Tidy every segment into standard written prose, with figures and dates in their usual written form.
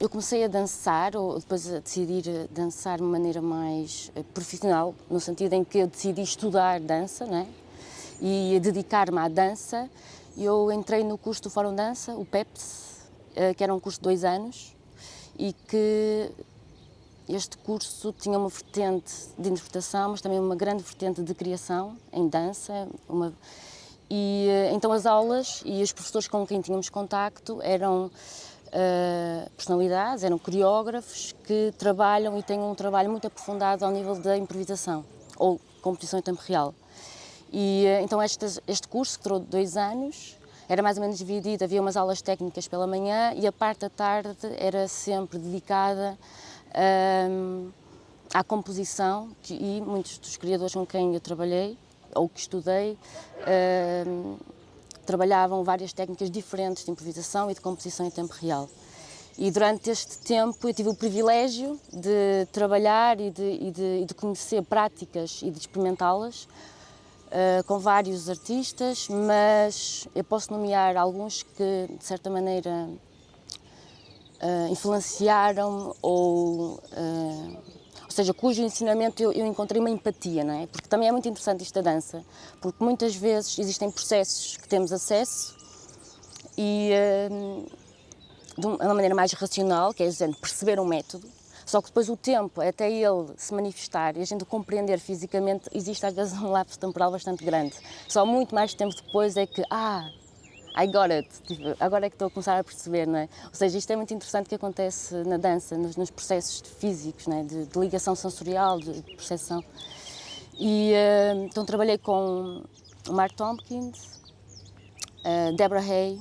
eu comecei a dançar, ou depois a decidir dançar de maneira mais profissional, no sentido em que eu decidi estudar dança, né? E dedicar-me à dança. Eu entrei no curso do Fórum Dança, o PEPS, que era um curso de 2 anos, e que este curso tinha uma vertente de interpretação, mas também uma grande vertente de criação em dança. E então as aulas e os professores com quem tínhamos contacto eram personalidades, eram coreógrafos que trabalham e têm um trabalho muito aprofundado ao nível da improvisação ou competição em tempo real. E então este curso, que durou 2 anos, era mais ou menos dividido, havia umas aulas técnicas pela manhã e a parte da tarde era sempre dedicada à composição, e muitos dos criadores com quem eu trabalhei, ou que estudei, trabalhavam várias técnicas diferentes de improvisação e de composição em tempo real. E durante este tempo eu tive o privilégio de trabalhar e de conhecer práticas e de experimentá-las com vários artistas, mas eu posso nomear alguns que, de certa maneira, influenciaram ou seja, cujo ensinamento eu encontrei uma empatia, não é? Porque também é muito interessante isto da dança, porque muitas vezes existem processos que temos acesso e de uma maneira mais racional, que é dizer, perceber um método, só que depois o tempo até ele se manifestar e a gente o compreender fisicamente, existe às vezes um lapso temporal bastante grande. Só muito mais tempo depois é que, I got it, tipo, agora é que estou a começar a perceber, não é? Ou seja, isto é muito interessante que acontece na dança, nos processos físicos, não é? de ligação sensorial, de percepção. E então trabalhei com o Mark Tompkins, Deborah Hay,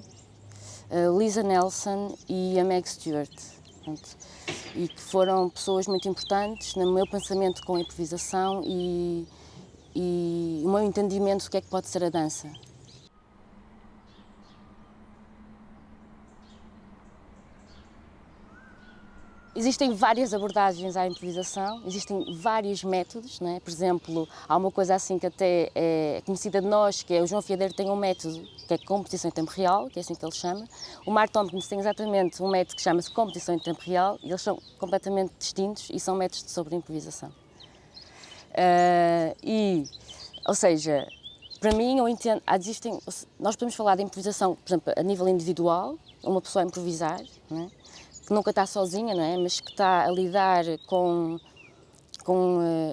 Lisa Nelson e a Meg Stewart. Portanto, e que foram pessoas muito importantes no meu pensamento com a improvisação e o meu entendimento do que é que pode ser a dança. Existem várias abordagens à improvisação, existem vários métodos, não é? Por exemplo, há uma coisa assim que até é conhecida de nós, que é o João Fiadeiro tem um método que é competição em tempo real, que é assim que ele chama. O Mark Tompkins tem exatamente um método que chama-se competição em tempo real, e eles são completamente distintos e são métodos sobre improvisação. Ou seja, para mim, eu entendo, nós podemos falar de improvisação, por exemplo, a nível individual, uma pessoa a improvisar, não é? Que nunca está sozinha, não é? Mas que está a lidar com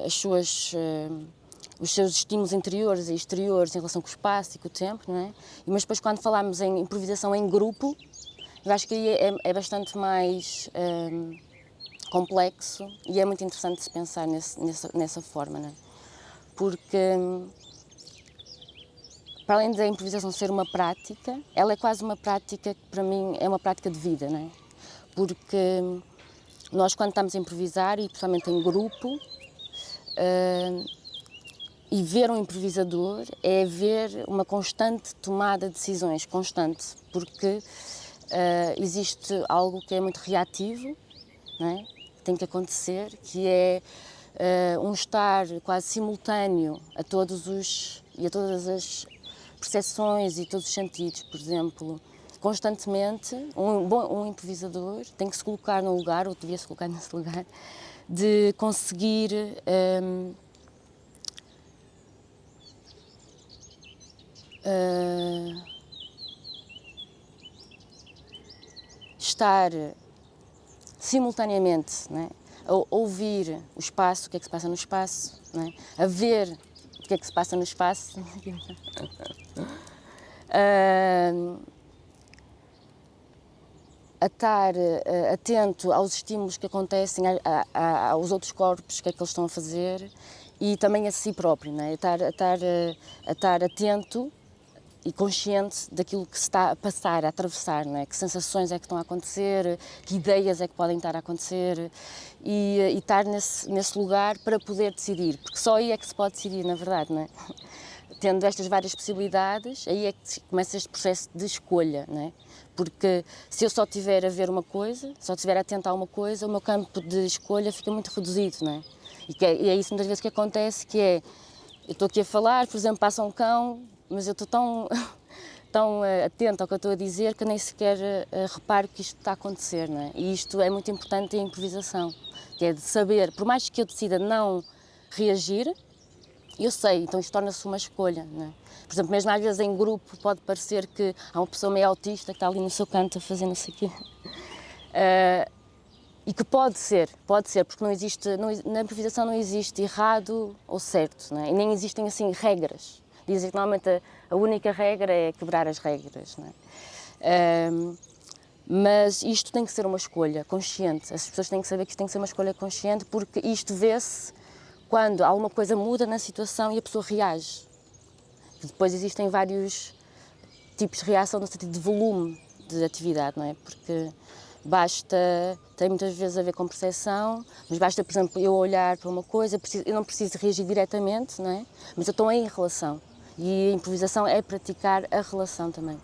os seus estímulos interiores e exteriores em relação com o espaço e com o tempo, não é? Mas depois, quando falamos em improvisação em grupo, eu acho que aí é bastante mais complexo e é muito interessante se pensar nessa forma, não é? Porque, para além da improvisação ser uma prática, ela é quase uma prática que, para mim, é uma prática de vida, não é? Porque nós, quando estamos a improvisar, e principalmente em grupo, e ver um improvisador é ver uma constante tomada de decisões, constante, porque existe algo que é muito reativo, não é? Que tem que acontecer, que é um estar quase simultâneo a todas as percepções e todos os sentidos. Por exemplo, constantemente, um improvisador tem que se colocar no lugar, ou devia se colocar nesse lugar, de conseguir estar simultaneamente, não é? A ouvir o espaço, o que é que se passa no espaço, não é? A ver o que é que se passa no espaço. A estar atento aos estímulos que acontecem, aos outros corpos, o que é que eles estão a fazer, e também a si próprio, não é? A estar atento e consciente daquilo que se está a passar, a atravessar, não é? Que sensações é que estão a acontecer, que ideias é que podem estar a acontecer, e estar nesse lugar para poder decidir, porque só aí é que se pode decidir, na verdade, não é? Tendo estas várias possibilidades, aí é que começa este processo de escolha, não é? Porque se eu só estiver a ver uma coisa, só estiver atento a uma coisa, o meu campo de escolha fica muito reduzido, não é? E é isso muitas vezes que acontece, que é, eu estou aqui a falar, por exemplo, passa um cão, mas eu estou tão tão atento ao que eu estou a dizer que eu nem sequer reparo que isto está a acontecer, não é? E isto é muito importante em improvisação, que é de saber, por mais que eu decida não reagir, eu sei, então isto torna-se uma escolha, não é? Por exemplo, mesmo às vezes em grupo pode parecer que há uma pessoa meio autista que está ali no seu canto a fazer não sei o quê. E que pode ser, porque não existe, na improvisação não existe errado ou certo, não é? E nem existem assim regras. Dizem que normalmente a única regra é quebrar as regras, não é? Mas isto tem que ser uma escolha consciente. As pessoas têm que saber que isto tem que ser uma escolha consciente, porque isto vê-se quando alguma coisa muda na situação e a pessoa reage. Depois existem vários tipos de reação no sentido de volume de atividade, não é? Porque tem muitas vezes a ver com percepção, mas basta, por exemplo, eu olhar para uma coisa, eu não preciso reagir diretamente, não é? Mas eu estou em relação. E a improvisação é praticar a relação também.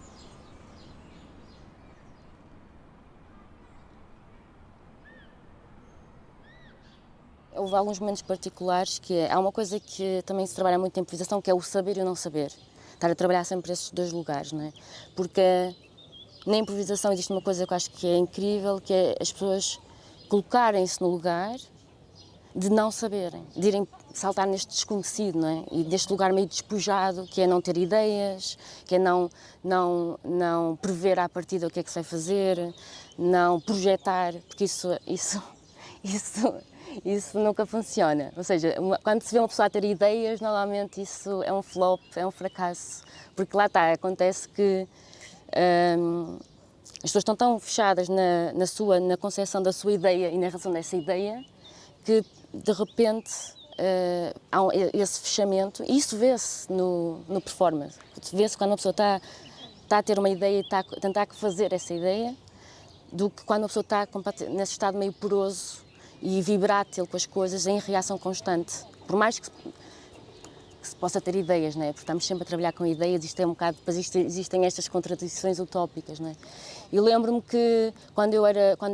Houve alguns momentos particulares há uma coisa que também se trabalha muito em improvisação, que é o saber e o não saber. Estar a trabalhar sempre esses dois lugares, não é? Porque na improvisação existe uma coisa que eu acho que é incrível, que é as pessoas colocarem-se no lugar de não saberem, de irem saltar neste desconhecido, não é? E deste lugar meio despojado, que é não ter ideias, que é não prever à partida o que é que se vai fazer, não projetar, porque isso nunca funciona. Ou seja, quando se vê uma pessoa a ter ideias, normalmente isso é um flop, é um fracasso, porque lá está, acontece que as pessoas estão tão fechadas na concepção da sua ideia e na razão dessa ideia que de repente há esse fechamento, e isso vê-se no performance. Vê-se quando uma pessoa está a ter uma ideia e está a tentar fazer essa ideia, do que quando a pessoa está nesse estado meio poroso e vibrátil com as coisas, em reação constante. Por mais que se possa ter ideias, não é? Porque estamos sempre a trabalhar com ideias, isto é um bocado, depois existem estas contradições utópicas, não é? E lembro-me que quando eu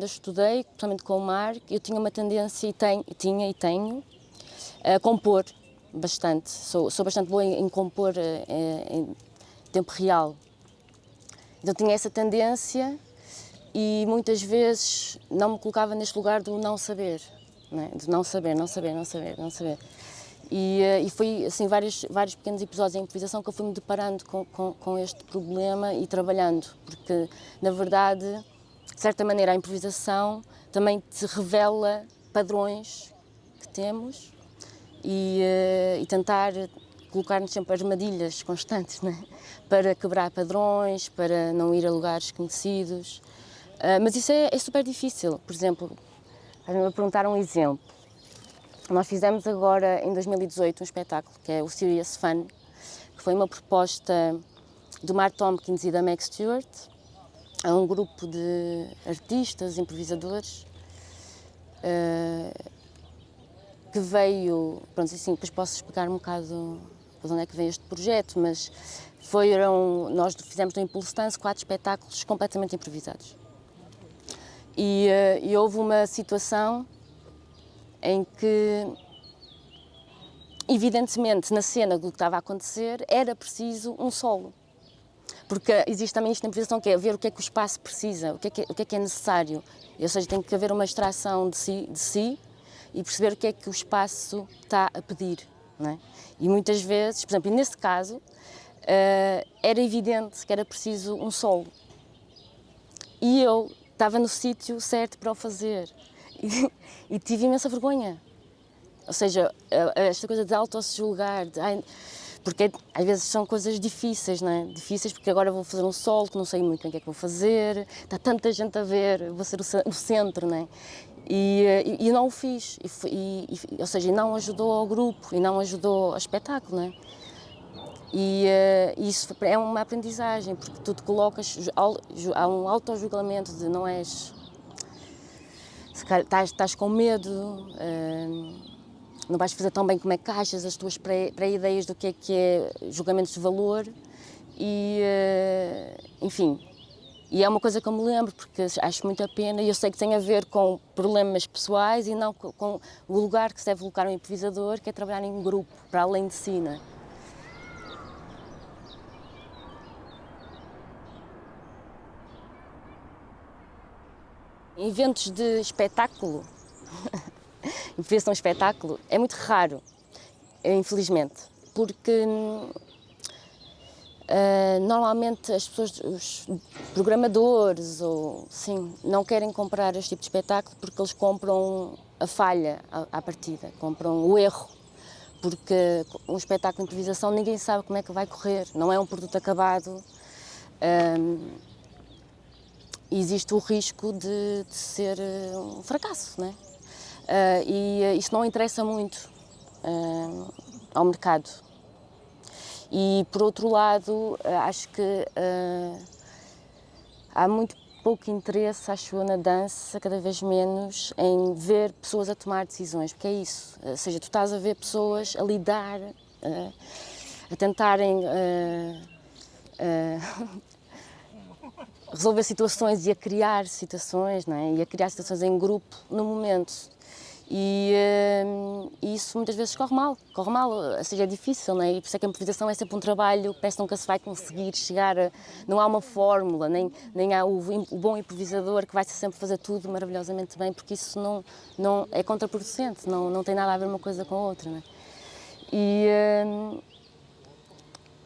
estudei, principalmente com o Mark, eu tinha uma tendência, e tenho, a compor bastante. Sou bastante boa em compor em tempo real. Então tinha essa tendência e muitas vezes não me colocava neste lugar do não saber, não é? De não saber. E foi assim vários pequenos episódios em improvisação que eu fui-me deparando com este problema e trabalhando, porque na verdade, de certa maneira, a improvisação também te revela padrões que temos e tentar colocar-nos sempre armadilhas constantes, né? Para quebrar padrões, para não ir a lugares conhecidos. Mas isso é super difícil. Por exemplo, me perguntaram um exemplo. Nós fizemos agora, em 2018, um espetáculo que é o Serious Fun, que foi uma proposta do Mark Tompkins e da Meg Stewart. É um grupo de artistas, improvisadores, que veio, pronto, assim, depois posso explicar um bocado de onde é que veio este projeto, mas nós fizemos no Impulse Dance 4 espetáculos completamente improvisados. E houve uma situação em que, evidentemente, na cena do que estava a acontecer, era preciso um solo. Porque existe também isto na improvisação, que é ver o que é que o espaço precisa, o que é necessário. Ou seja, tem que haver uma extração de si e perceber o que é que o espaço está a pedir, não é? E muitas vezes, por exemplo, nesse caso, era evidente que era preciso um solo. E eu estava no sítio certo para o fazer. E tive imensa vergonha. Ou seja, esta coisa de auto-julgar, porque às vezes são coisas difíceis, não é? Difíceis porque agora vou fazer um solo que não sei muito bem o que é que vou fazer, está tanta gente a ver, vou ser o centro, não é? E não o fiz, ou seja, não ajudou ao grupo e não ajudou ao espetáculo, não é? E isso é uma aprendizagem, porque tu te colocas, há um auto-julgamento de não és, estás com medo, não vais fazer tão bem como é que achas, as tuas pré-ideias do que é julgamentos de valor enfim. E é uma coisa que eu me lembro, porque acho muito a pena e eu sei que tem a ver com problemas pessoais e não com o lugar que se deve colocar um improvisador, que é trabalhar em grupo, para além de si, não é? Eventos de espetáculo, improvisação espetáculo, é muito raro, infelizmente, porque normalmente as pessoas, os programadores, ou, sim, não querem comprar este tipo de espetáculo porque eles compram a falha à partida, compram o erro, porque um espetáculo de improvisação ninguém sabe como é que vai correr, não é um produto acabado, existe o risco de ser um fracasso, não é? E isso não interessa muito ao mercado. E, por outro lado, acho que há muito pouco interesse, acho eu, na dança, cada vez menos, em ver pessoas a tomar decisões, porque é isso. Ou seja, tu estás a ver pessoas a lidar, a tentarem resolver situações e a criar situações, não é? E a criar situações em grupo, no momento. E isso muitas vezes corre mal, ou seja, é difícil, não é? E por isso é que a improvisação é sempre um trabalho, parece que nunca se vai conseguir chegar não há uma fórmula, nem há o bom improvisador que vai sempre fazer tudo maravilhosamente bem, porque isso não é contraproducente, não tem nada a ver uma coisa com a outra, não é? E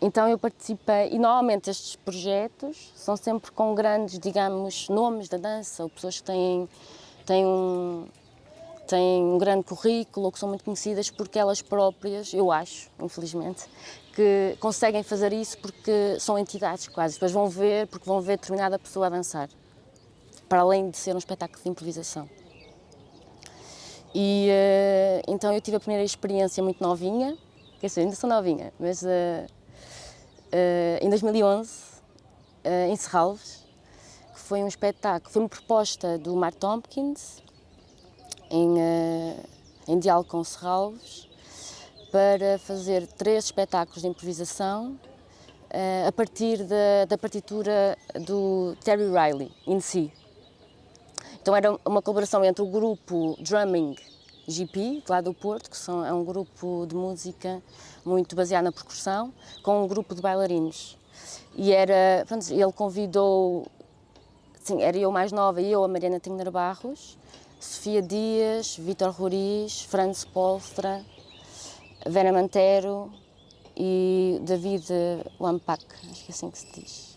então eu participei, e normalmente estes projetos são sempre com grandes, digamos, nomes da dança, ou pessoas que têm um grande currículo ou que são muito conhecidas porque elas próprias, eu acho, infelizmente, que conseguem fazer isso porque são entidades quase. Depois vão ver, porque vão ver determinada pessoa a dançar, para além de ser um espetáculo de improvisação. E então eu tive a primeira experiência muito novinha, quer dizer, ainda sou novinha, mas em 2011, em Serralves, que foi um espetáculo, foi uma proposta do Mark Tompkins, em diálogo com Serralves, para fazer 3 espetáculos de improvisação a partir da partitura do Terry Riley, in si. Então era uma colaboração entre o grupo Drumming GP, de lá do Porto, que é um grupo de música muito baseado na percussão, com um grupo de bailarinos. E pronto, ele convidou, sim, era eu mais nova e eu, a Mariana Tigner Barros, Sofia Dias, Vítor Roriz, Franz Polstra, Vera Mantero e David Wampak, acho que é assim que se diz.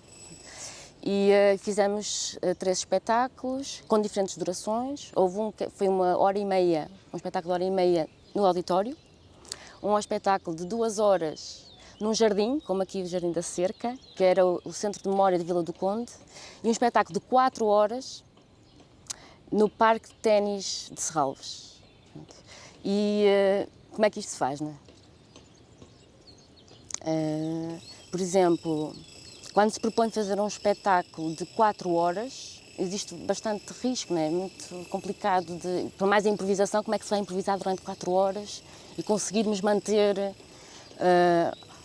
E fizemos 3 espetáculos com diferentes durações. Houve um que foi 1h30, um espetáculo de 1h30 no auditório, um espetáculo de 2 horas num jardim, como aqui o Jardim da Cerca, que era o Centro de Memória de Vila do Conde, e um espetáculo de 4 horas no Parque de Ténis de Serralves. E como é que isto se faz, não é? Por exemplo, quando se propõe fazer um espetáculo de 4 horas, existe bastante risco, não é? Muito complicado, por mais a improvisação, como é que se vai improvisar durante 4 horas e conseguirmos manter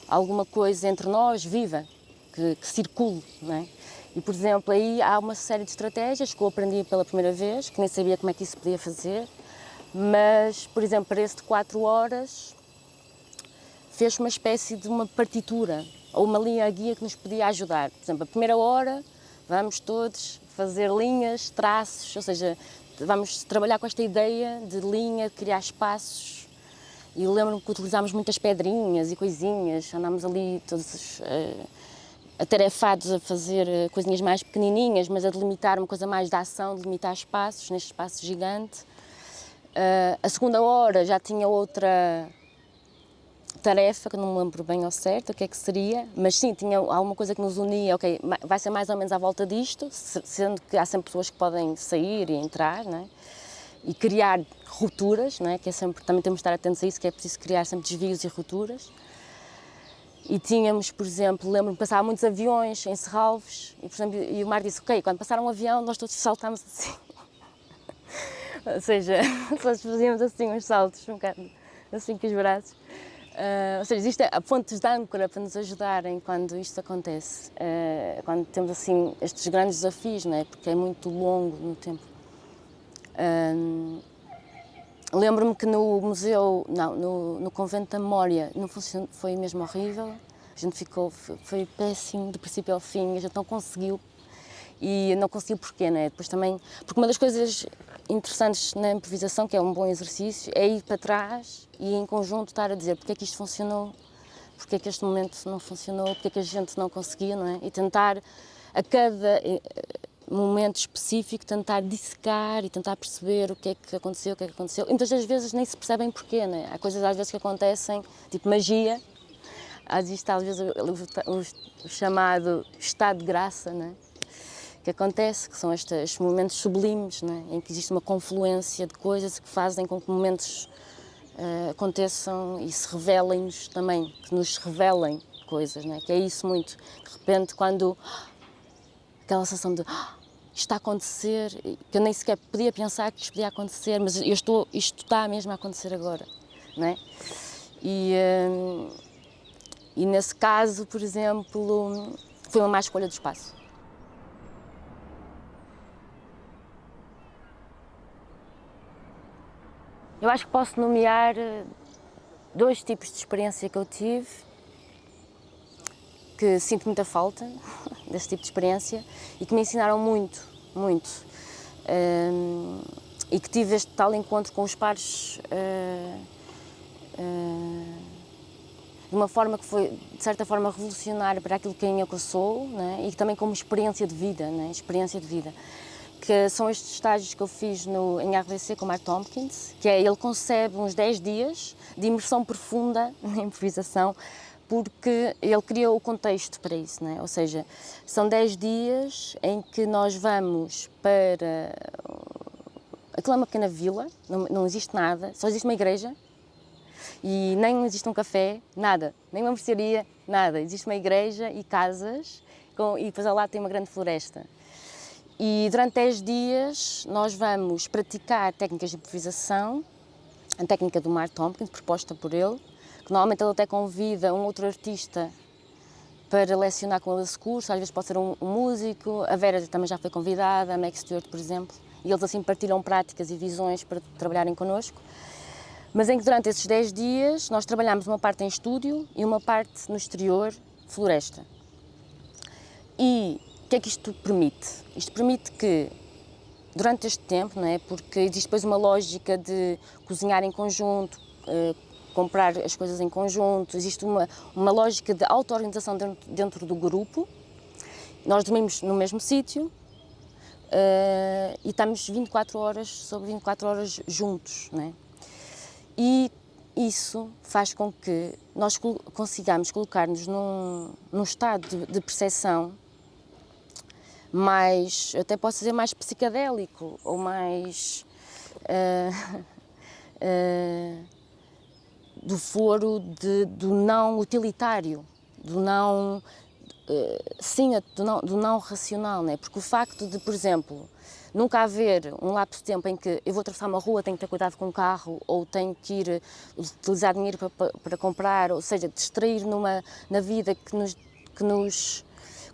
alguma coisa entre nós viva, que circule, não é? E, por exemplo, aí há uma série de estratégias que eu aprendi pela primeira vez, que nem sabia como é que isso se podia fazer, mas, por exemplo, para esse de 4 horas, fez uma espécie de uma partitura, ou uma linha guia que nos podia ajudar. Por exemplo, a primeira hora, vamos todos fazer linhas, traços, ou seja, vamos trabalhar com esta ideia de linha, de criar espaços. E lembro-me que utilizámos muitas pedrinhas e coisinhas, andámos ali todos atarefados a fazer coisinhas mais pequenininhas, mas a delimitar uma coisa mais da ação, delimitar espaços, neste espaço gigante. A segunda hora já tinha outra tarefa, que não me lembro bem ao certo o que é que seria, mas sim, tinha alguma coisa que nos unia, ok, vai ser mais ou menos à volta disto, sendo que há sempre pessoas que podem sair e entrar, não é? E criar rupturas, não é? Que é sempre, também temos de estar atentos a isso, que é preciso criar sempre desvios e rupturas. E tínhamos, por exemplo, lembro-me que passavam muitos aviões em Serralves, e, por exemplo, e o Mar disse, ok, quando passar um avião nós todos saltámos assim. Ou seja, nós fazíamos assim uns saltos, um bocado assim com os braços. Ou seja, existe pontos de âncora para nos ajudarem quando isto acontece, quando temos assim estes grandes desafios, não é? Porque é muito longo no tempo. Lembro-me que no museu, não, no Convento da Memória, não funcionou, foi mesmo horrível. A gente foi péssimo, do princípio ao fim, a gente não conseguiu. e não conseguia porquê, né? Depois também, porque uma das coisas interessantes na improvisação, que é um bom exercício, é ir para trás e em conjunto estar a dizer porque é que isto funcionou, porque é que este momento não funcionou, porque é que a gente não conseguia, não é? E tentar a cada momento específico tentar dissecar e tentar perceber o que é que aconteceu, e muitas das vezes nem se percebem porquê, né? Há coisas às vezes que acontecem, tipo magia, existe às vezes o chamado estado de graça, né? Que acontece, que são estes momentos sublimes, né? Em que existe uma confluência de coisas que fazem com que momentos aconteçam e se revelem-nos também, que nos revelem coisas, né? Que é isso muito, de repente quando aquela sensação de isto está a acontecer, que eu nem sequer podia pensar que isto podia acontecer, mas isto está mesmo a acontecer agora, não é? E nesse caso, por exemplo, foi uma má escolha do espaço. Eu acho que posso nomear 2 tipos de experiência que eu tive, que sinto muita falta desse tipo de experiência e que me ensinaram muito, muito. E que tive este tal encontro com os pares de uma forma que foi, de certa forma, revolucionária para aquilo que eu sou, né? E também como experiência de vida, né? Experiência de vida. Que são estes estágios que eu fiz em RDC com o Mark Tompkins, que é, ele concebe uns 10 dias de imersão profunda na improvisação, porque ele criou o contexto para isso, né? Ou seja, são 10 dias em que nós vamos para... Aquilo é uma pequena vila, não existe nada, só existe uma igreja, e nem existe um café, nada, nem uma mercearia, nada. Existe uma igreja e casas, e depois ao lado tem uma grande floresta. E durante 10 dias nós vamos praticar técnicas de improvisação, a técnica do Mark Tompkins, proposta por ele, que normalmente ele até convida um outro artista para lecionar com ele esse curso, às vezes pode ser um músico, a Vera também já foi convidada, a Meg Stewart, por exemplo, e eles assim partilham práticas e visões para trabalharem connosco. Mas em que durante esses 10 dias nós trabalhamos uma parte em estúdio e uma parte no exterior, floresta. E o que é que isto permite? Isto permite que, durante este tempo, não é? Porque existe depois uma lógica de cozinhar em conjunto, comprar as coisas em conjunto, existe uma lógica de auto-organização dentro do grupo. Nós dormimos no mesmo sítio e estamos 24 horas sobre 24 horas juntos, não é? E isso faz com que nós consigamos colocar-nos num estado de percepção mais, até posso dizer, mais psicadélico ou mais do foro do não utilitário, do não, do não racional, né? Porque o facto de, por exemplo, nunca haver um lapso de tempo em que eu vou atravessar uma rua, tenho que ter cuidado com o carro, ou tenho que ir utilizar dinheiro para comprar, ou seja, distrair na vida que nos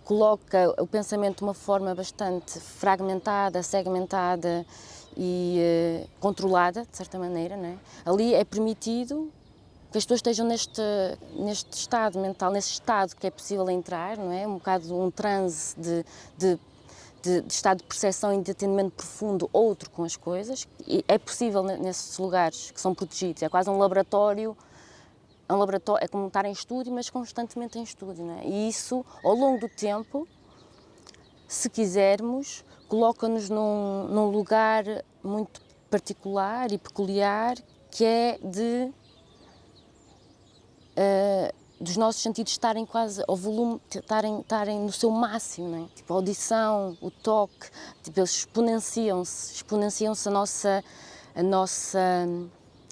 coloca o pensamento de uma forma bastante fragmentada, segmentada e controlada, de certa maneira, né? Ali é permitido que as pessoas estejam neste estado mental, nesse estado que é possível entrar, não é? Um bocado um transe de estado de percepção e de atendimento profundo, outro com as coisas. E é possível nesses lugares que são protegidos, é quase um laboratório. É como estar em estúdio, mas constantemente em estúdio, não é? E isso, ao longo do tempo, se quisermos, coloca-nos num lugar muito particular e peculiar, que é dos nossos sentidos estarem quase ao volume, estarem no seu máximo, não é? Tipo a audição, o toque, tipo, eles exponenciam-se a nossa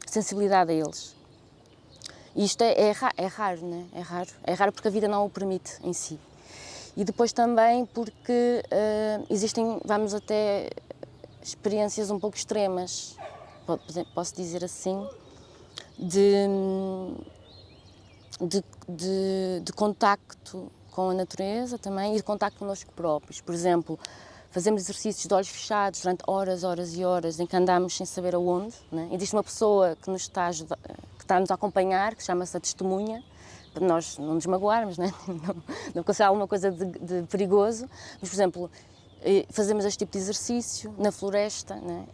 sensibilidade a eles. E isto é raro, né? É raro porque a vida não o permite em si. E depois também porque existem, vamos até, experiências um pouco extremas, posso dizer assim, de contacto com a natureza também e de contacto connosco próprios. Por exemplo, fazemos exercícios de olhos fechados durante horas, horas e horas, em que andamos sem saber aonde, né? Existe uma pessoa que nos está a acompanhar, que chama-se a testemunha, para nós não nos magoarmos, né? Não considerar alguma coisa de perigoso, mas, por exemplo, fazemos este tipo de exercício na floresta, né?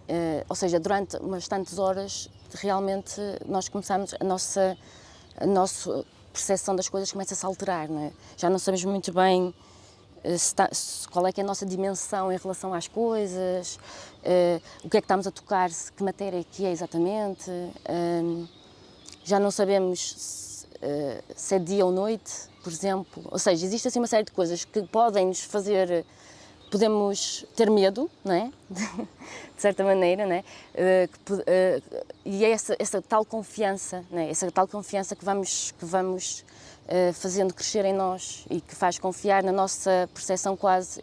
Ou seja, durante umas tantas horas, realmente nós começamos, a nossa percepção das coisas começa-se a alterar, né? Já não sabemos muito bem qual é que é a nossa dimensão em relação às coisas, o que é que estamos a tocar, que matéria é que é exatamente, já não sabemos se é dia ou noite, por exemplo. Ou seja, existe assim uma série de coisas que podem nos fazer, podemos ter medo, não é? De certa maneira, não é? E é essa tal confiança, não é? Essa tal confiança que vamos fazendo crescer em nós e que faz confiar na nossa percepção quase,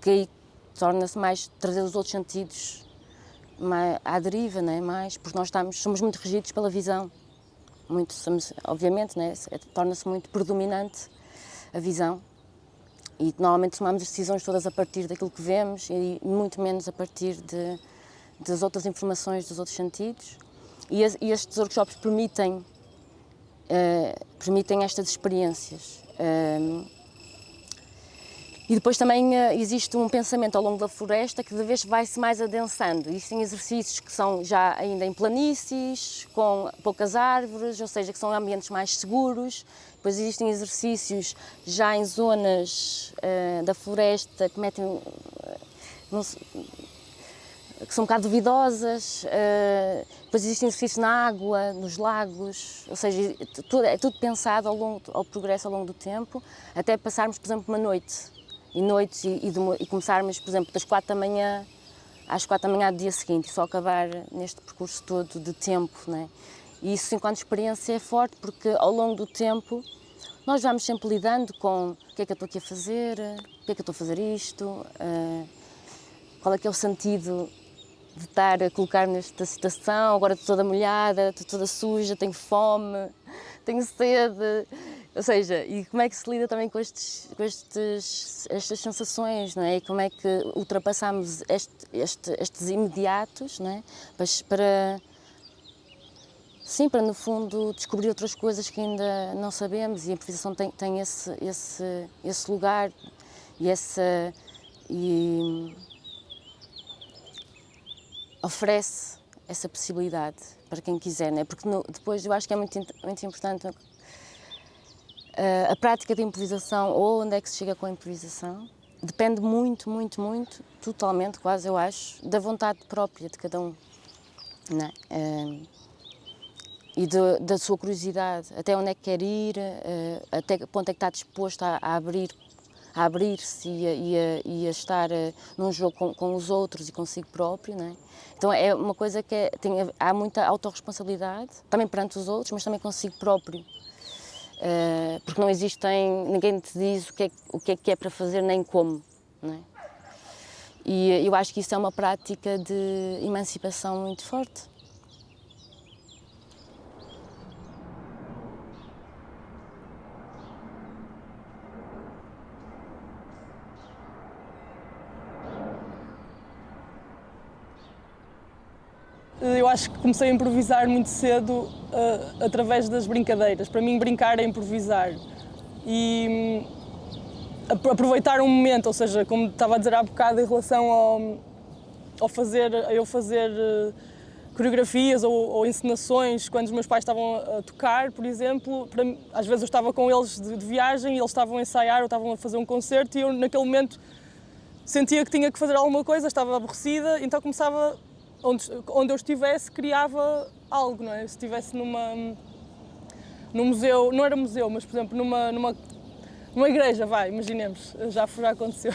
que aí torna-se mais, trazer os outros sentidos à deriva, não é? Mais, porque nós somos muito regidos pela visão, obviamente, não é? Torna-se muito predominante a visão e normalmente tomamos as decisões todas a partir daquilo que vemos e muito menos a partir das outras informações dos outros sentidos, e estes workshops permitem estas experiências. E depois também existe um pensamento ao longo da floresta que cada vez vai-se mais adensando. Existem exercícios que são já ainda em planícies, com poucas árvores, ou seja, que são ambientes mais seguros. Depois existem exercícios já em zonas da floresta que metem, que são um bocado duvidosas. Depois existem exercícios na água, nos lagos, ou seja, é tudo pensado ao progresso ao longo do tempo, até passarmos, por exemplo, uma noite. E começarmos, por exemplo, das 4 da manhã às 4 da manhã do dia seguinte, e só acabar neste percurso todo de tempo, né? E isso, enquanto experiência, é forte, porque ao longo do tempo nós vamos sempre lidando com o que é que eu estou aqui a fazer, porque é que eu estou a fazer isto, qual é que é o sentido de estar a colocar nesta situação, agora estou toda molhada, estou toda suja, tenho fome, tenho sede. Ou seja, e como é que se lida também com estas sensações, não é? E como é que ultrapassamos estes imediatos, não é? Para no fundo descobrir outras coisas que ainda não sabemos, e a improvisação tem esse lugar e oferece essa possibilidade para quem quiser, não é? Porque depois eu acho que é muito importante a prática da improvisação, ou onde é que se chega com a improvisação, depende muito, totalmente, quase eu acho, da vontade própria de cada um, não é? E da sua curiosidade, até onde é que quer ir, até que ponto é que está disposto a abrir-se e a estar num jogo com os outros e consigo próprio, não é? Então é uma coisa que há muita autorresponsabilidade, também perante os outros, mas também consigo próprio. Porque não ninguém te diz o que é para fazer nem como, não é? E eu acho que isso é uma prática de emancipação muito forte. Eu acho que comecei a improvisar muito cedo através das brincadeiras. Para mim, brincar é improvisar. E aproveitar um momento, ou seja, como estava a dizer há bocado, em relação a eu fazer coreografias ou encenações quando os meus pais estavam a tocar, por exemplo. Às vezes eu estava com eles de viagem e eles estavam a ensaiar ou estavam a fazer um concerto, e eu, naquele momento, sentia que tinha que fazer alguma coisa, estava aborrecida, então começava... Onde eu estivesse, criava algo, não é? Se estivesse num museu, não era museu, mas, por exemplo, numa igreja, imaginemos, já aconteceu,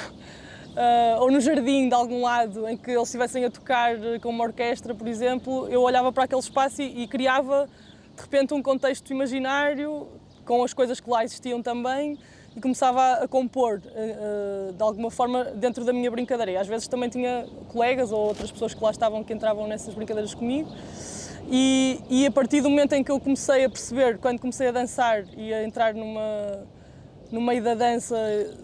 ou no jardim de algum lado, em que eles estivessem a tocar com uma orquestra, por exemplo, eu olhava para aquele espaço e criava, de repente, um contexto imaginário, com as coisas que lá existiam também, e começava a compor, de alguma forma, dentro da minha brincadeira. E às vezes também tinha colegas ou outras pessoas que lá estavam, que entravam nessas brincadeiras comigo. E a partir do momento em que eu comecei a perceber, quando comecei a dançar e a entrar no meio da dança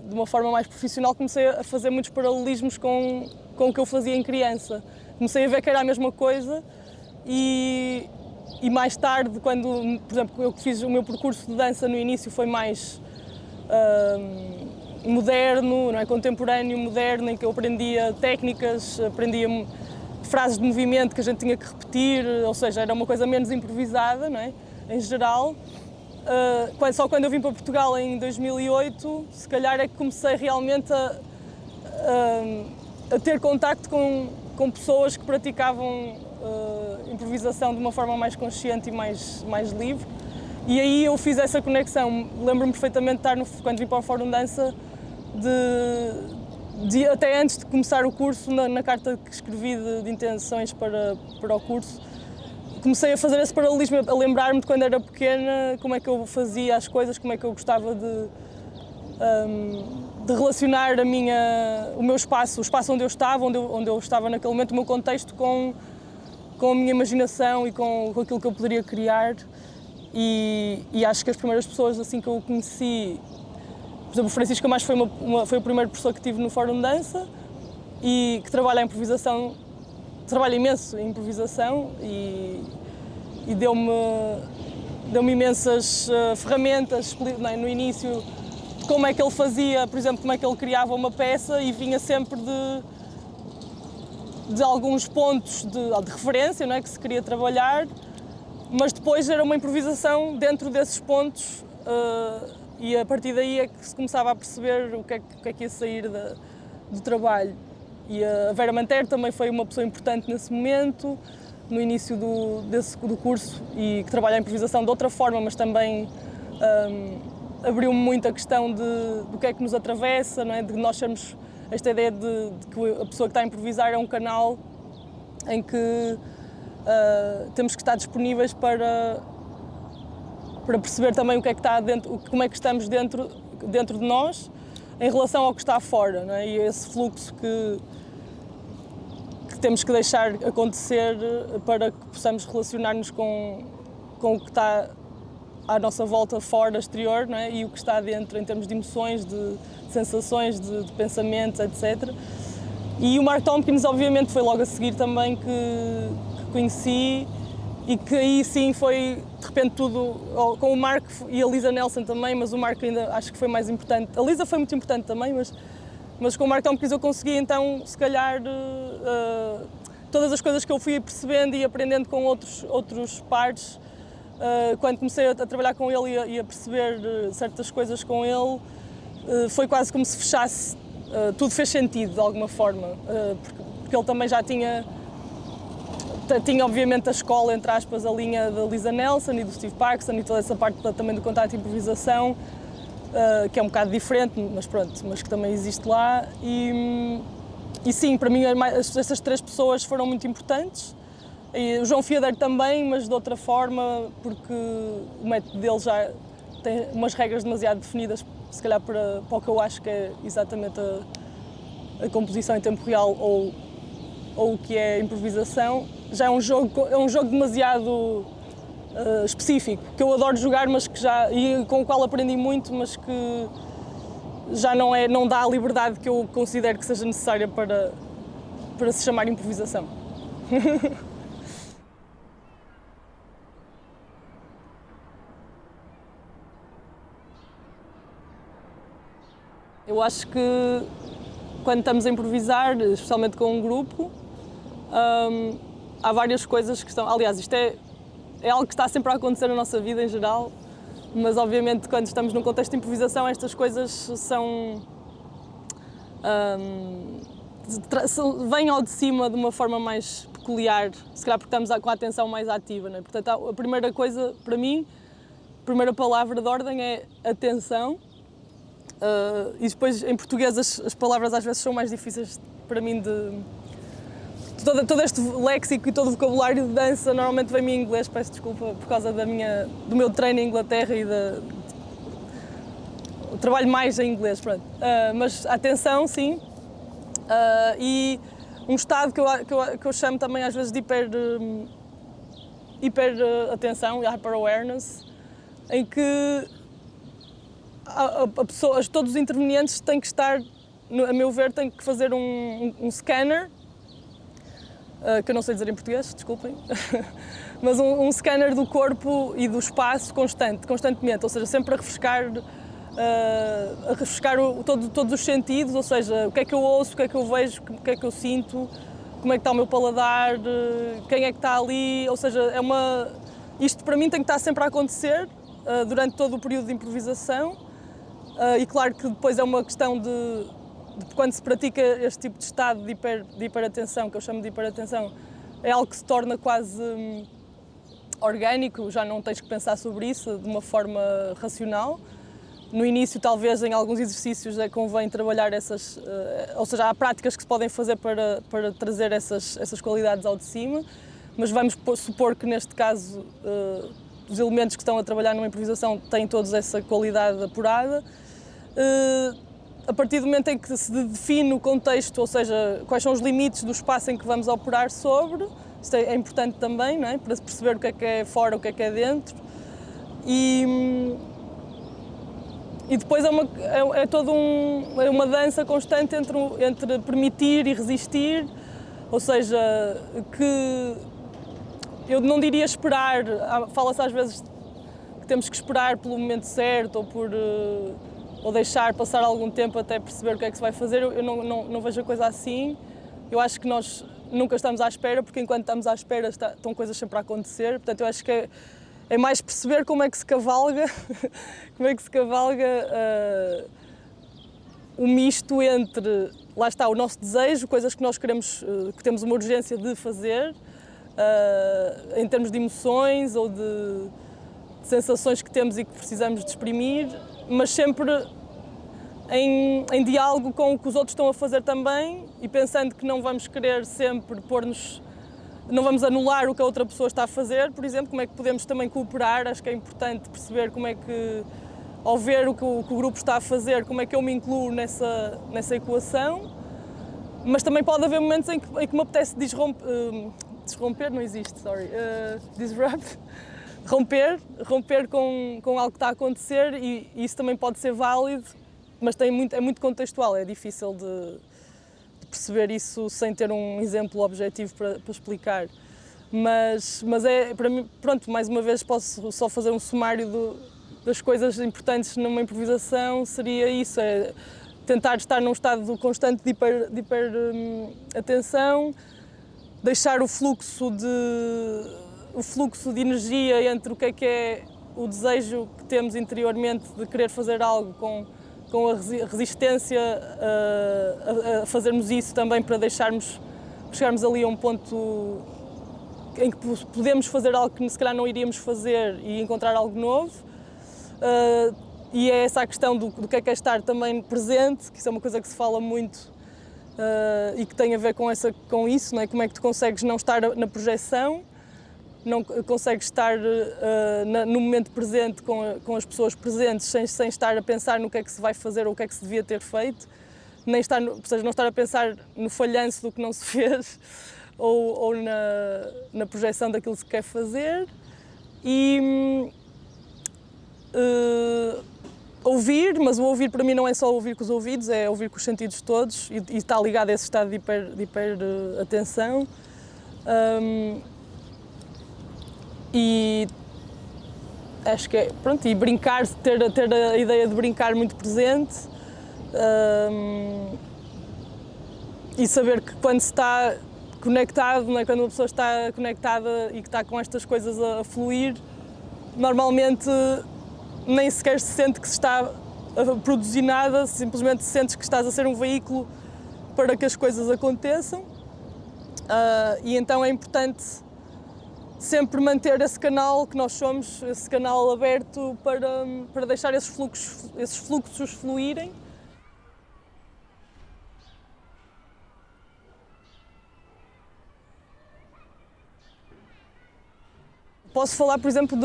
de uma forma mais profissional, comecei a fazer muitos paralelismos com o que eu fazia em criança. Comecei a ver que era a mesma coisa e mais tarde, quando, por exemplo, eu fiz o meu percurso de dança no início, foi mais moderno, não é? Contemporâneo, moderno, em que eu aprendia técnicas, aprendia frases de movimento que a gente tinha que repetir, ou seja, era uma coisa menos improvisada, não é? Em geral. Só quando eu vim para Portugal em 2008, se calhar é que comecei realmente a ter contacto com pessoas que praticavam improvisação de uma forma mais consciente e mais livre. E aí eu fiz essa conexão. Lembro-me perfeitamente de estar, quando vim para o Fórum Dança, até antes de começar o curso, na carta que escrevi de intenções para o curso, comecei a fazer esse paralelismo, a lembrar-me de quando era pequena, como é que eu fazia as coisas, como é que eu gostava de relacionar o meu espaço, o espaço onde eu estava naquele momento, o meu contexto com a minha imaginação e com aquilo que eu poderia criar. E acho que as primeiras pessoas assim que eu conheci, por exemplo, o Francisco Camacho foi o primeiro professor que tive no Fórum de Dança e que trabalha a improvisação, trabalha imenso em improvisação e deu-me imensas ferramentas no início de como é que ele fazia, por exemplo, como é que ele criava uma peça e vinha sempre de alguns pontos de referência, não é, que se queria trabalhar, mas depois era uma improvisação dentro desses pontos e a partir daí é que se começava a perceber o que é que ia sair do trabalho. E a Vera Mantero também foi uma pessoa importante nesse momento, no início do curso, e que trabalha a improvisação de outra forma, mas também abriu-me muito a questão do que é que nos atravessa, não é? De nós termos esta ideia de que a pessoa que está a improvisar é um canal em que temos que estar disponíveis para perceber também o que é que está dentro, como é que estamos dentro de nós em relação ao que está fora, não é? E esse fluxo que temos que deixar acontecer para que possamos relacionar-nos com o que está à nossa volta fora, exterior, não é? E o que está dentro em termos de emoções, de sensações, de pensamentos, etc. E o Mark Tompkins, obviamente, foi logo a seguir também que conheci e que aí sim foi, de repente, tudo, com o Mark e a Lisa Nelson também, mas o Mark ainda acho que foi mais importante. A Lisa foi muito importante também, mas com o Mark Tompkins eu consegui então, se calhar, todas as coisas que eu fui percebendo e aprendendo com outros pares, quando comecei a trabalhar com ele e a perceber certas coisas com ele, foi quase como se fechasse, tudo fez sentido de alguma forma, porque ele também já tinha obviamente a escola, entre aspas, a linha da Lisa Nelson e do Steve Paxton e toda essa parte também do contacto e improvisação, que é um bocado diferente, mas pronto, mas que também existe lá. E sim, para mim essas três pessoas foram muito importantes. E o João Fiadeiro também, mas de outra forma, porque o método dele já tem umas regras demasiado definidas, se calhar para o que eu acho que é exatamente a composição em tempo real ou o que é improvisação. Já é um jogo demasiado específico, que eu adoro jogar, mas que e com o qual aprendi muito, mas que já não dá a liberdade que eu considero que seja necessária para se chamar improvisação. Eu acho que quando estamos a improvisar, especialmente com um grupo, há várias coisas que estão... Aliás, isto é algo que está sempre a acontecer na nossa vida em geral, mas obviamente quando estamos num contexto de improvisação estas coisas vêm ao de cima de uma forma mais peculiar, se calhar porque estamos com a atenção mais ativa, não é? Portanto, a primeira coisa, para mim, a primeira palavra de ordem é atenção. E depois, em português, as palavras às vezes são mais difíceis para mim todo este léxico e todo o vocabulário de dança normalmente vem-me em inglês, peço desculpa por causa do meu treino em Inglaterra e trabalho mais em inglês, pronto. Mas atenção, sim. E um estado que eu chamo também às vezes de hiper atenção, hyper awareness, em que todos os intervenientes têm que estar, a meu ver, têm que fazer um scanner, que eu não sei dizer em português, desculpem, mas um scanner do corpo e do espaço constantemente, ou seja, sempre a refrescar a refrescar todos os sentidos, ou seja, o que é que eu ouço, o que é que eu vejo, o que é que eu sinto, como é que está o meu paladar, quem é que está ali, ou seja, isto para mim tem que estar sempre a acontecer durante todo o período de improvisação e claro que depois é uma questão de quando se pratica este tipo de estado de hiperatenção, que eu chamo de hiperatenção, é algo que se torna quase orgânico, já não tens que pensar sobre isso de uma forma racional. No início, talvez, em alguns exercícios, convém trabalhar ou seja, há práticas que se podem fazer para trazer essas qualidades ao de cima, mas vamos supor que, neste caso, os elementos que estão a trabalhar numa improvisação têm todos essa qualidade apurada. A partir do momento em que se define o contexto, ou seja, quais são os limites do espaço em que vamos operar sobre, isto é importante também, não é? Para perceber o que é fora, o que é dentro. E depois é toda uma dança constante entre permitir e resistir, ou seja, que eu não diria esperar, fala-se às vezes que temos que esperar pelo momento certo ou deixar passar algum tempo até perceber o que é que se vai fazer. Eu não vejo a coisa assim. Eu acho que nós nunca estamos à espera, porque enquanto estamos à espera estão coisas sempre a acontecer. Portanto, eu acho que é mais perceber como é que se cavalga, o misto entre, lá está, o nosso desejo, coisas que nós queremos, que temos uma urgência de fazer, em termos de emoções ou de sensações que temos e que precisamos de exprimir, mas sempre em diálogo com o que os outros estão a fazer também e pensando que não vamos querer sempre não vamos anular o que a outra pessoa está a fazer, por exemplo, como é que podemos também cooperar. Acho que é importante perceber como é que, ao ver o que o grupo está a fazer, como é que eu me incluo nessa equação, mas também pode haver momentos em que me apetece disromper, não existe, disrupt, romper com algo que está a acontecer e isso também pode ser válido, mas é muito contextual, é difícil de perceber isso sem ter um exemplo objetivo para explicar. Mas para mim, pronto, mais uma vez posso só fazer um sumário das coisas importantes numa improvisação, seria isso, é tentar estar num estado constante de hiperatenção, deixar o fluxo de energia entre o que é o desejo que temos interiormente de querer fazer algo com a resistência a fazermos isso também para chegarmos ali a um ponto em que podemos fazer algo que se calhar não iríamos fazer e encontrar algo novo. E é essa a questão do que é estar também presente, que isso é uma coisa que se fala muito e que tem a ver com isso, não é? Como é que tu consegues não estar na projeção, não consegues estar no momento presente com as pessoas presentes sem estar a pensar no que é que se vai fazer ou o que é que se devia ter feito, ou seja, não estar a pensar no falhanço do que não se fez ou na projeção daquilo que se quer fazer. E ouvir, mas o ouvir para mim não é só ouvir com os ouvidos, é ouvir com os sentidos todos e está ligado a esse estado de hiperatenção. E acho que pronto, e brincar, ter a ideia de brincar muito presente e saber que quando se está conectado, não é? Quando uma pessoa está conectada e que está com estas coisas a fluir, normalmente nem sequer se sente que se está a produzir nada, simplesmente sentes que estás a ser um veículo para que as coisas aconteçam. E então é importante sempre manter esse canal que nós somos, esse canal aberto para deixar esses fluxos fluírem. Posso falar, por exemplo,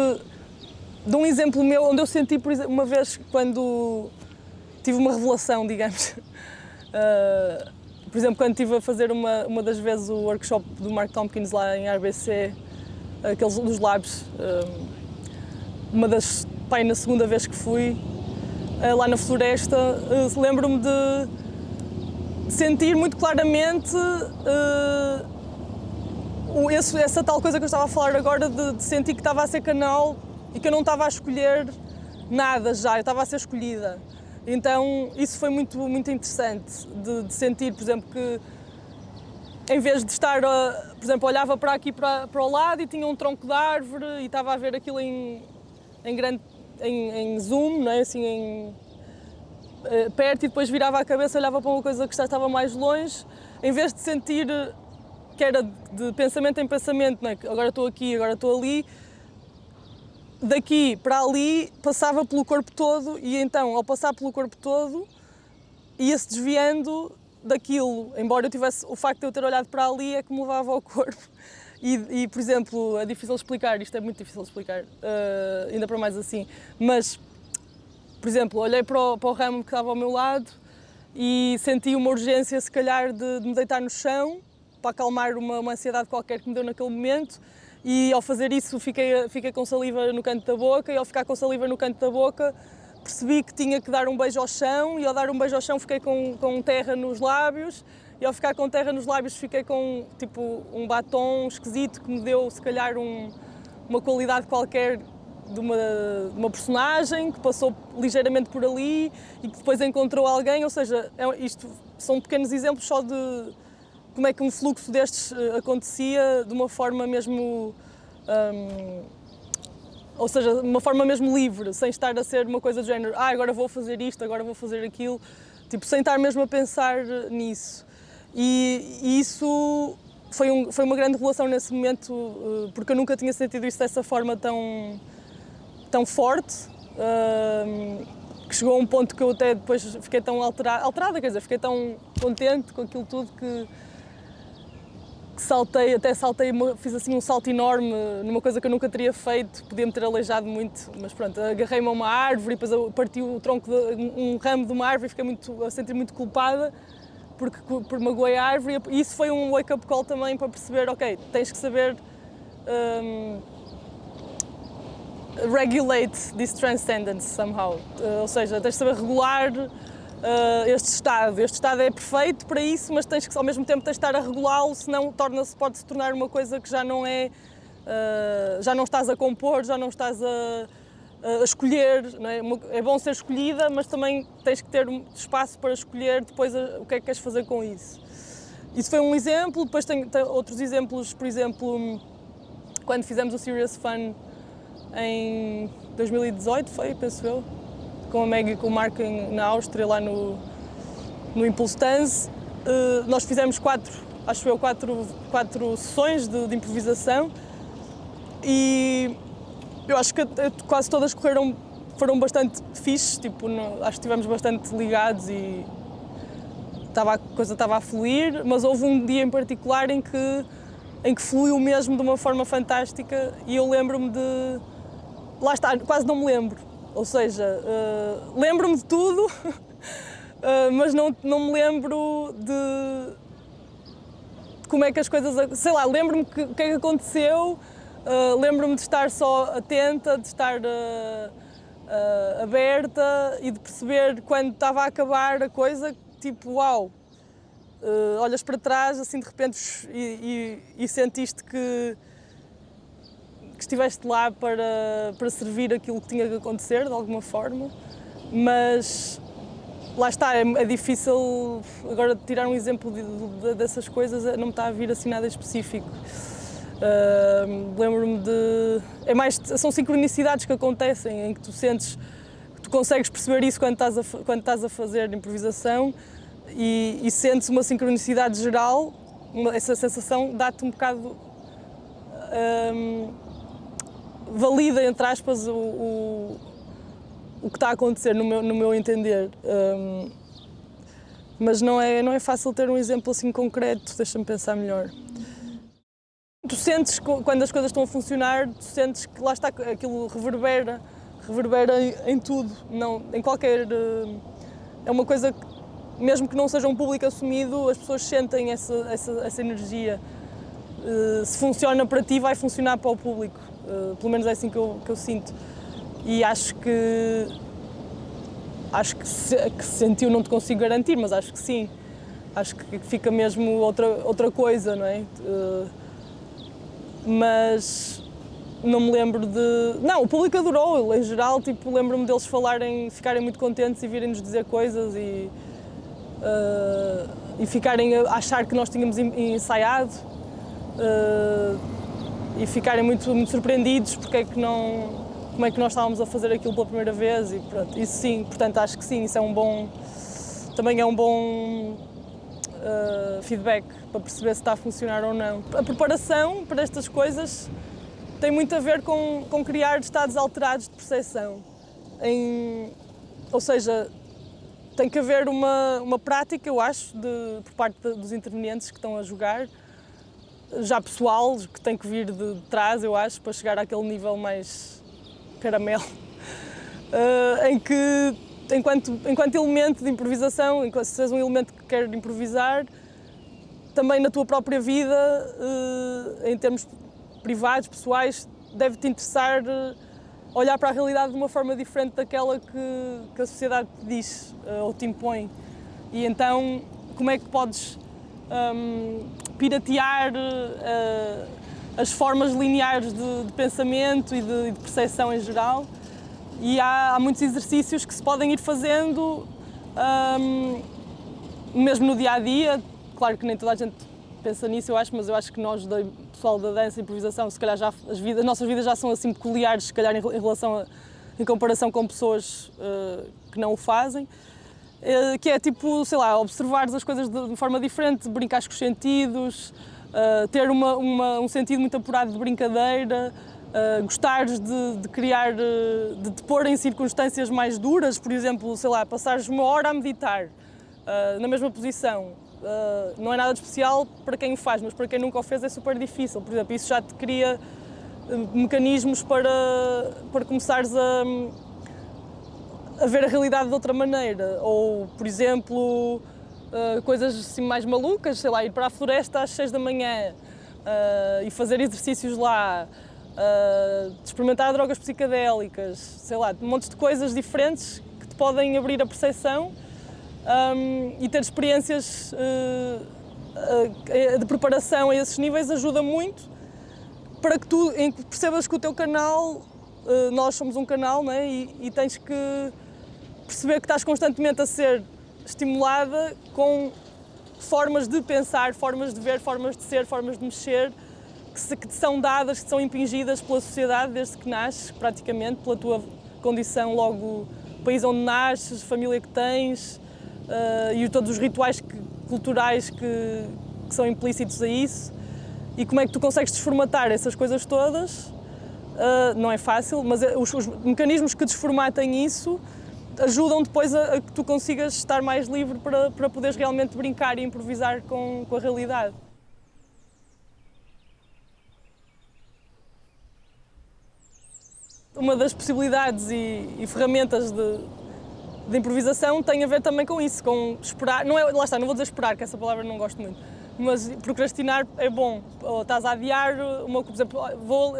de um exemplo meu, onde eu senti, por exemplo, uma vez quando tive uma revelação, digamos. Por exemplo, quando estive a fazer uma das vezes o workshop do Mark Tompkins lá em RBC, aqueles dos labs, na segunda vez que fui, lá na floresta, lembro-me de sentir muito claramente essa tal coisa que eu estava a falar agora, de sentir que estava a ser canal e que eu não estava a escolher nada já, eu estava a ser escolhida. Então isso foi muito, muito interessante, de sentir, por exemplo, que em vez de estar, por exemplo, olhava para aqui para o lado e tinha um tronco de árvore e estava a ver aquilo em zoom, não é? Assim, perto, e depois virava a cabeça, olhava para uma coisa que já estava mais longe, em vez de sentir que era de pensamento em pensamento, não é? Agora estou aqui, agora estou ali, daqui para ali passava pelo corpo todo, e então, ao passar pelo corpo todo, ia-se desviando daquilo, embora eu tivesse, o facto de eu ter olhado para ali é que me levava ao corpo. E por exemplo, é difícil explicar, isto é muito difícil de explicar, ainda para mais assim, mas, por exemplo, olhei para o ramo que estava ao meu lado e senti uma urgência, se calhar, de me deitar no chão, para acalmar uma ansiedade qualquer que me deu naquele momento, e ao fazer isso fiquei com saliva no canto da boca, e ao ficar com saliva no canto da boca percebi que tinha que dar um beijo ao chão, e ao dar um beijo ao chão fiquei com terra nos lábios, e ao ficar com terra nos lábios fiquei com tipo um batom esquisito que me deu se calhar uma qualidade qualquer de uma personagem que passou ligeiramente por ali e que depois encontrou alguém, ou seja, isto são pequenos exemplos só de como é que um fluxo destes acontecia de uma forma mesmo, ou seja, de uma forma mesmo livre, sem estar a ser uma coisa do género, agora vou fazer isto, agora vou fazer aquilo, tipo, sem estar mesmo a pensar nisso. E isso foi uma grande revelação nesse momento, porque eu nunca tinha sentido isso dessa forma tão forte, que chegou a um ponto que eu até depois fiquei tão alterada, quer dizer, fiquei tão contente com aquilo tudo que saltei, fiz assim um salto enorme numa coisa que eu nunca teria feito, podia-me ter aleijado muito, mas pronto, agarrei-me a uma árvore e depois eu parti o tronco um ramo de uma árvore e fiquei a sentir muito culpada por magoei a árvore, e isso foi um wake-up call também para perceber, ok, tens que saber regulate this transcendence somehow, ou seja, tens de saber regular este estado. Este estado é perfeito para isso, mas tens que, ao mesmo tempo, tens de estar a regulá-lo, senão pode-se tornar uma coisa que já não é, já não estás a compor, já não estás a escolher, não é? É bom ser escolhida, mas também tens que ter espaço para escolher depois o que é que queres fazer com isso. Isso foi um exemplo, depois tem outros exemplos, por exemplo, quando fizemos o Serious Fun em 2018, penso eu, com a Maggie e com o Mark na Áustria, lá no Impulse Dance. Nós fizemos quatro sessões de improvisação e eu acho que quase todas foram bastante fixes, tipo, acho que estivemos bastante ligados e a coisa estava a fluir, mas houve um dia em particular em que fluiu mesmo de uma forma fantástica e eu lembro-me de... Lá está, quase não me lembro, ou seja, lembro-me de tudo, mas não me lembro de como é que as coisas... Sei lá, lembro-me o que é que aconteceu, lembro-me de estar só atenta, de estar aberta e de perceber quando estava a acabar a coisa, tipo, uau, olhas para trás, assim de repente, e sentiste que estiveste lá para servir aquilo que tinha que acontecer, de alguma forma, mas lá está, é difícil agora tirar um exemplo dessas coisas, não me está a vir assim nada específico. Lembro-me são sincronicidades que acontecem, em que tu sentes, que tu consegues perceber isso quando estás a fazer improvisação e sentes uma sincronicidade geral, essa sensação dá-te um bocado... valida, entre aspas, o que está a acontecer no meu entender. Mas não é fácil ter um exemplo assim concreto, deixa-me pensar melhor. Tu sentes, quando as coisas estão a funcionar, tu sentes que lá está, aquilo reverbera em tudo, não, em qualquer... É uma coisa que, mesmo que não seja um público assumido, as pessoas sentem essa energia. Se funciona para ti, vai funcionar para o público. Pelo menos é assim que eu sinto. E acho que sentiu, não te consigo garantir, mas acho que sim. Acho que fica mesmo outra coisa, não é? Mas não me lembro de... Não, o público adorou, em geral, tipo, lembro-me deles falarem, ficarem muito contentes e virem-nos dizer coisas e ficarem a achar que nós tínhamos ensaiado e ficarem muito, muito surpreendidos porque é que não... Como é que nós estávamos a fazer aquilo pela primeira vez e pronto, isso sim, portanto acho que sim, isso é um bom... Também é um bom feedback para perceber se está a funcionar ou não. A preparação para estas coisas tem muito a ver com criar estados alterados de percepção. Ou seja, tem que haver uma prática, eu acho, por parte dos intervenientes que estão a jogar, já pessoal, que tem que vir de trás, eu acho, para chegar àquele nível mais caramelo, em que, enquanto elemento de improvisação, se és um elemento que quer improvisar, também na tua própria vida, em termos privados, pessoais, deve-te interessar olhar para a realidade de uma forma diferente daquela que a sociedade te diz ou te impõe. E então, como é que podes piratear as formas lineares de pensamento e de percepção em geral? E há muitos exercícios que se podem ir fazendo, mesmo no dia-a-dia. Claro que nem toda a gente pensa nisso, eu acho, mas eu acho que nós, pessoal da dança e improvisação, se calhar já as nossas vidas já são assim peculiares, se calhar em comparação com pessoas que não o fazem, que é tipo, sei lá, observares as coisas de forma diferente, brincares com os sentidos, ter um sentido muito apurado de brincadeira, gostares de criar, de te pôr em circunstâncias mais duras, por exemplo, sei lá, passares uma hora a meditar na mesma posição. Não é nada de especial para quem o faz, mas para quem nunca o fez é super difícil. Por exemplo, isso já te cria mecanismos para começares a ver a realidade de outra maneira. Ou, por exemplo, coisas assim mais malucas, sei lá, ir para a floresta às 6 da manhã e fazer exercícios lá, experimentar drogas psicadélicas, sei lá, montes de coisas diferentes que te podem abrir a percepção. E ter experiências de preparação a esses níveis ajuda muito para que tu percebas que o teu canal, nós somos um canal, não é? E tens que perceber que estás constantemente a ser estimulada com formas de pensar, formas de ver, formas de ser, formas de mexer, que te são dadas, que te são impingidas pela sociedade desde que nasces, praticamente, pela tua condição, logo, o país onde nasces, a família que tens, e todos os rituais culturais que são implícitos a isso. E como é que tu consegues desformatar essas coisas todas? Não é fácil, mas os mecanismos que desformatem isso ajudam depois a que tu consigas estar mais livre para poderes realmente brincar e improvisar com a realidade. Uma das possibilidades e ferramentas de improvisação tem a ver também com isso, com esperar. Não é, lá está, não vou dizer esperar, que essa palavra não gosto muito, mas procrastinar é bom. Ou estás a adiar uma coisa, por exemplo,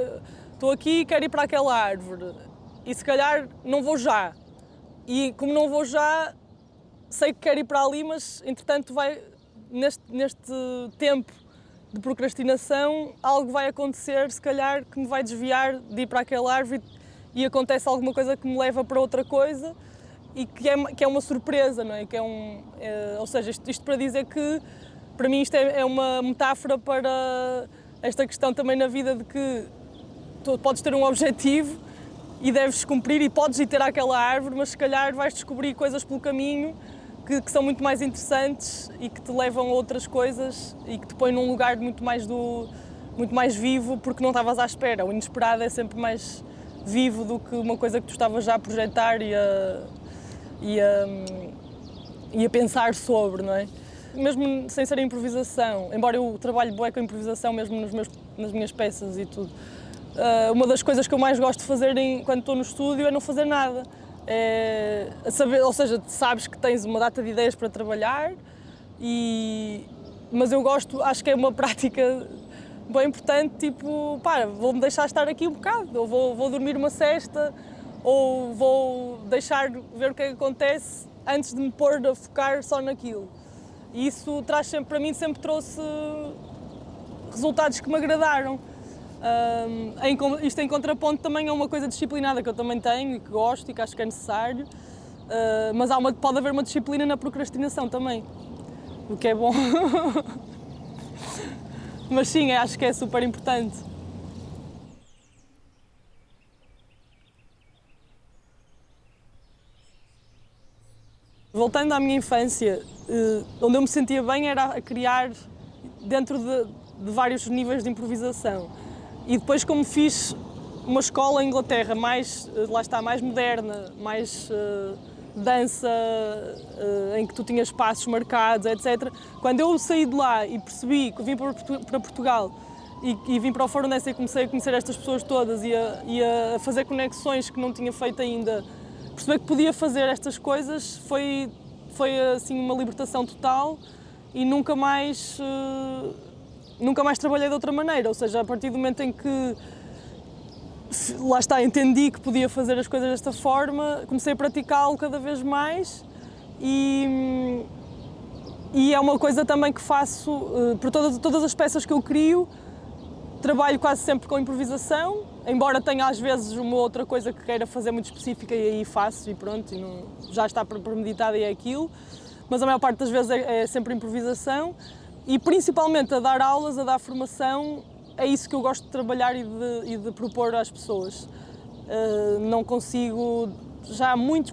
estou aqui e quero ir para aquela árvore e se calhar não vou já. E como não vou já, sei que quero ir para ali, mas entretanto neste tempo de procrastinação algo vai acontecer, se calhar, que me vai desviar de ir para aquela árvore e acontece alguma coisa que me leva para outra coisa e que é uma surpresa, não é? Ou seja, isto para dizer que, para mim, isto é uma metáfora para esta questão também na vida de que tu podes ter um objetivo e deves cumprir e podes ir ter àquela árvore, mas se calhar vais descobrir coisas pelo caminho que são muito mais interessantes e que te levam a outras coisas e que te põem num lugar muito mais vivo porque não estavas à espera. O inesperado é sempre mais vivo do que uma coisa que tu estavas já a projetar e a pensar sobre, não é? Mesmo sem ser improvisação, embora eu trabalhe bué com improvisação mesmo nas minhas peças e tudo, uma das coisas que eu mais gosto de fazer quando estou no estúdio é não fazer nada. Ou seja, sabes que tens uma data de ideias para trabalhar, mas eu acho que é uma prática bem importante, tipo, vou-me deixar estar aqui um bocado, ou vou dormir uma sesta, ou vou deixar ver o que é que acontece antes de me pôr a focar só naquilo. E isso traz sempre, para mim, sempre trouxe resultados que me agradaram. Isto em contraponto também é uma coisa disciplinada que eu também tenho e que gosto e que acho que é necessário, mas pode haver uma disciplina na procrastinação também, o que é bom. Mas sim, acho que é super importante. Voltando à minha infância, onde eu me sentia bem era a criar dentro de vários níveis de improvisação. E depois, como fiz uma escola em Inglaterra mais, lá está, mais moderna, mais dança, em que tu tinhas passos marcados, etc. Quando eu saí de lá e percebi que vim para Portugal e vim para o Fórum Dessa e comecei a conhecer estas pessoas todas e a fazer conexões que não tinha feito ainda, perceber que podia fazer estas coisas foi assim uma libertação total e nunca mais trabalhei de outra maneira, ou seja, a partir do momento em que lá está, entendi que podia fazer as coisas desta forma, comecei a praticá-lo cada vez mais e é uma coisa também que faço por todas as peças que eu crio. Trabalho quase sempre com improvisação, embora tenha às vezes uma outra coisa que queira fazer muito específica e aí faço e pronto, e já está premeditada e é aquilo, mas a maior parte das vezes é sempre improvisação e principalmente a dar aulas, a dar formação, é isso que eu gosto de trabalhar e de propor às pessoas. Não consigo, já há muitos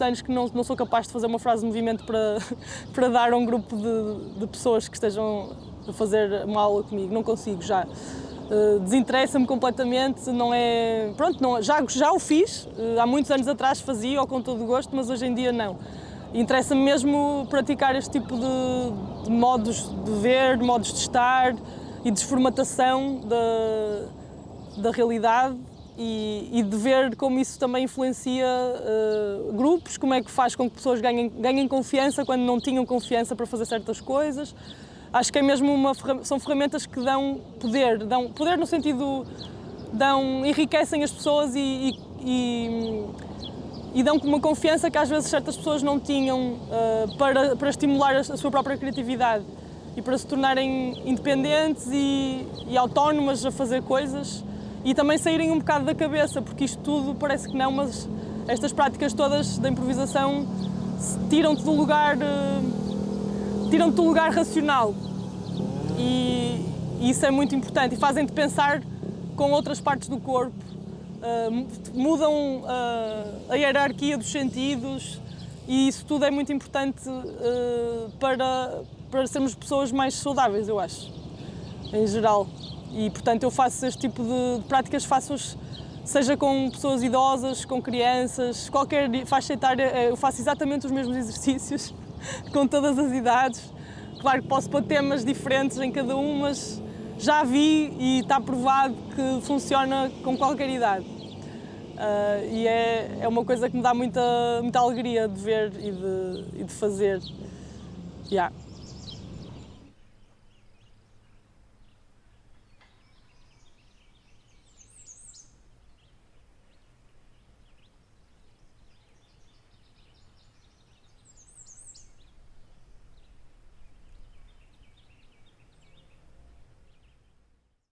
anos que não sou capaz de fazer uma frase de movimento para dar a um grupo de pessoas que estejam a fazer uma aula comigo, não consigo já. Desinteressa-me completamente, não é... Pronto, já o fiz, há muitos anos atrás fazia, ou com todo o gosto, mas hoje em dia não. Interessa-me mesmo praticar este tipo de modos de ver, de modos de estar e desformatação da realidade e de ver como isso também influencia grupos, como é que faz com que pessoas ganhem confiança quando não tinham confiança para fazer certas coisas. Acho que é mesmo são ferramentas que dão poder no sentido, enriquecem as pessoas e dão uma confiança que às vezes certas pessoas não tinham para estimular a sua própria criatividade e para se tornarem independentes e autónomas a fazer coisas e também saírem um bocado da cabeça, porque isto tudo parece que não, mas estas práticas todas da improvisação tiram-te do lugar racional e isso é muito importante e fazem-te pensar com outras partes do corpo, mudam a hierarquia dos sentidos e isso tudo é muito importante para sermos pessoas mais saudáveis, eu acho, em geral. E, portanto, eu faço este tipo de práticas, faço-os seja com pessoas idosas, com crianças, qualquer faixa etária, eu faço exatamente os mesmos exercícios com todas as idades. Claro que posso pôr temas diferentes em cada um, mas já vi e está provado que funciona com qualquer idade. E é uma coisa que me dá muita alegria de ver e de fazer. Yeah.